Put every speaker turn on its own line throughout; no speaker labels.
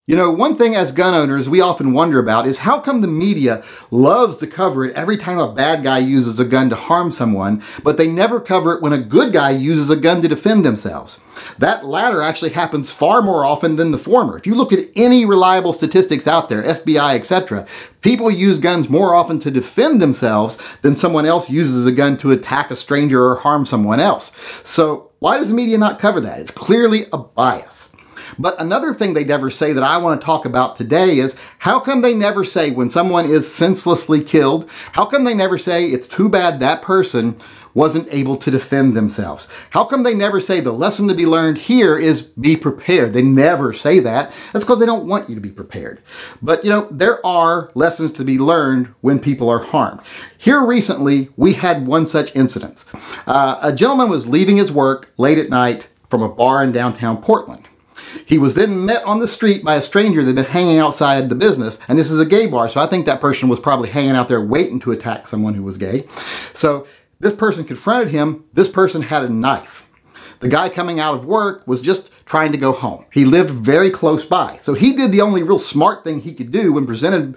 You know, one thing as gun owners we often wonder about is how come the media loves to cover it every time a bad guy uses a gun to harm someone, but they never cover it when a good guy uses a gun to defend themselves. That latter actually happens far more often than the former. If you look at any reliable statistics out there, FBI, etc., people use guns more often to defend themselves than someone else uses a gun to attack a stranger or harm someone else. So why does the media not cover that? It's clearly a bias. But another thing they never say that I want to talk about today is how come they never say when someone is senselessly killed, how come they never say it's too bad that person wasn't able to defend themselves? How come they never say the lesson to be learned here is be prepared? They never say that. That's because they don't want you to be prepared. But you know, there are lessons to be learned when people are harmed. Here recently, we had one such incident. A gentleman was leaving his work late at night from a bar in downtown Portland. He was then met on the street by a stranger that had been hanging outside the business, and this is a gay bar, so I think that person was probably hanging out there waiting to attack someone who was gay. So this person confronted him. This person had a knife. The guy coming out of work was just trying to go home. He lived very close by. So he did the only real smart thing he could do when presented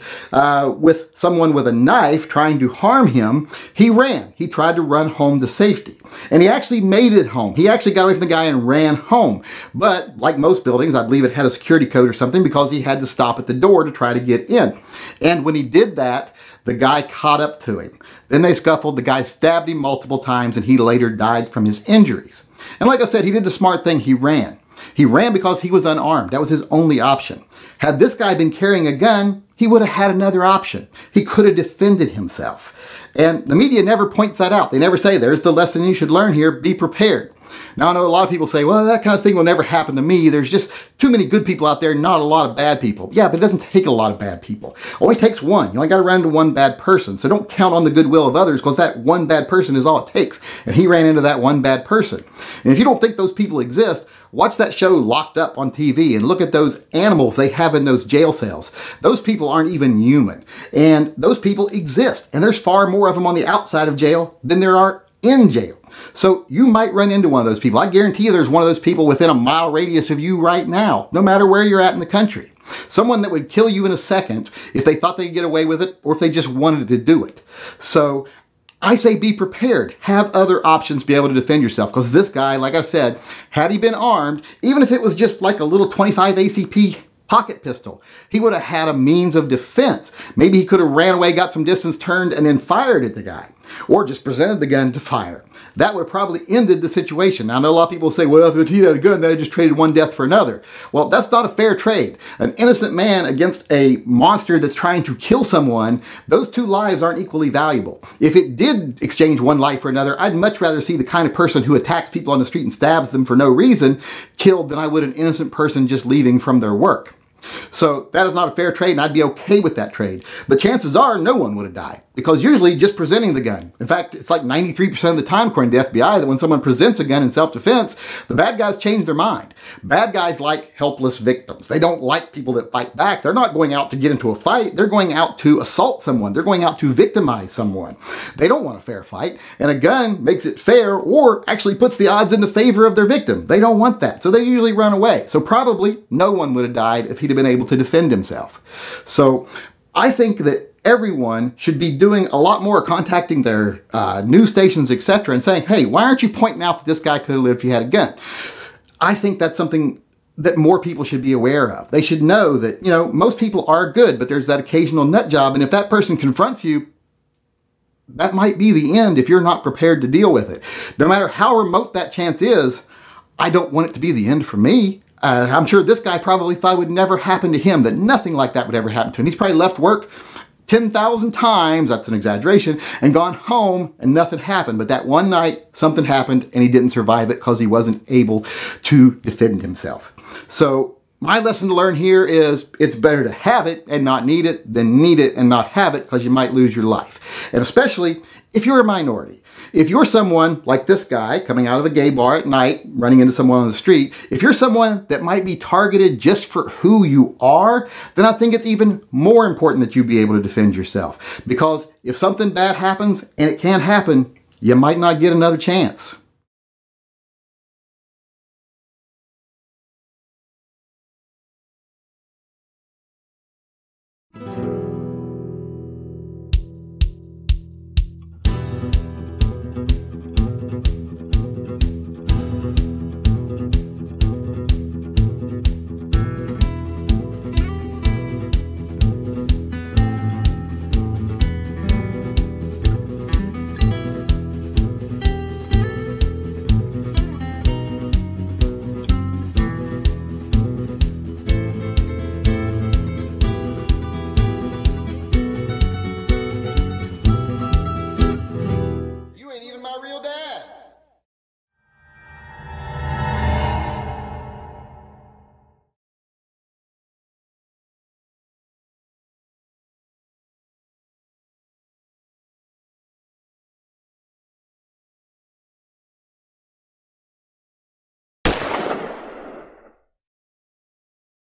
with someone with a knife trying to harm him. He ran. He tried to run home to safety. And he actually made it home. He actually got away from the guy and ran home. But like most buildings, I believe it had a security code or something because he had to stop at the door to try to get in. And when he did that, the guy caught up to him. Then they scuffled. The guy stabbed him multiple times and he later died from his injuries. And like I said, he did the smart thing. He ran. He ran because he was unarmed. That was his only option. Had this guy been carrying a gun, he would have had another option. He could have defended himself. And the media never points that out. They never say, there's the lesson you should learn here. Be prepared. Now, I know a lot of people say, well, that kind of thing will never happen to me. There's just too many good people out there, not a lot of bad people. Yeah, but it doesn't take a lot of bad people. It only takes one. You only got to run into one bad person. So don't count on the goodwill of others because that one bad person is all it takes. And he ran into that one bad person. And if you don't think those people exist, watch that show Locked Up on TV and look at those animals they have in those jail cells. Those people aren't even human. And those people exist. And there's far more of them on the outside of jail than there are in jail. So you might run into one of those people. I guarantee you there's one of those people within a mile radius of you right now, no matter where you're at in the country. Someone that would kill you in a second if they thought they could get away with it or if they just wanted to do it. So I say be prepared. Have other options to be able to defend yourself. Because this guy, like I said, had he been armed, even if it was just like a little 25 ACP pocket pistol, he would have had a means of defense. Maybe he could have ran away, got some distance, turned, and then fired at the guy. Or just presented the gun to fire. That would have probably ended the situation. Now, I know a lot of people say, well, if he had a gun, then I just traded one death for another. Well, that's not a fair trade. An innocent man against a monster that's trying to kill someone, those two lives aren't equally valuable. If it did exchange one life for another, I'd much rather see the kind of person who attacks people on the street and stabs them for no reason killed than I would an innocent person just leaving from their work. So that is not a fair trade, and I'd be okay with that trade. But chances are no one would have died, because usually just presenting the gun. In fact, it's like 93% of the time, according to the FBI, that when someone presents a gun in self-defense, the bad guys change their mind. Bad guys like helpless victims. They don't like people that fight back. They're not going out to get into a fight. They're going out to assault someone. They're going out to victimize someone. They don't want a fair fight, and a gun makes it fair or actually puts the odds in the favor of their victim. They don't want that, so they usually run away. So probably no one would have died if he'd have been able to defend himself. So I think that everyone should be doing a lot more, contacting their news stations, etc., and saying, hey, why aren't you pointing out that this guy could have lived if he had a gun? I think that's something that more people should be aware of. They should know that, you know, most people are good, but there's that occasional nut job, and if that person confronts you, that might be the end if you're not prepared to deal with it. No matter how remote that chance is, I don't want it to be the end for me. I'm sure this guy probably thought it would never happen to him, that nothing like that would ever happen to him. He's probably left work 10,000 times, that's an exaggeration, and gone home and nothing happened. But that one night, something happened and he didn't survive it because he wasn't able to defend himself. So my lesson to learn here is it's better to have it and not need it than need it and not have it, because you might lose your life. And especially if you're a minority. If you're someone like this guy coming out of a gay bar at night, running into someone on the street, if you're someone that might be targeted just for who you are, then I think it's even more important that you be able to defend yourself. Because if something bad happens, and it can happen, you might not get another chance.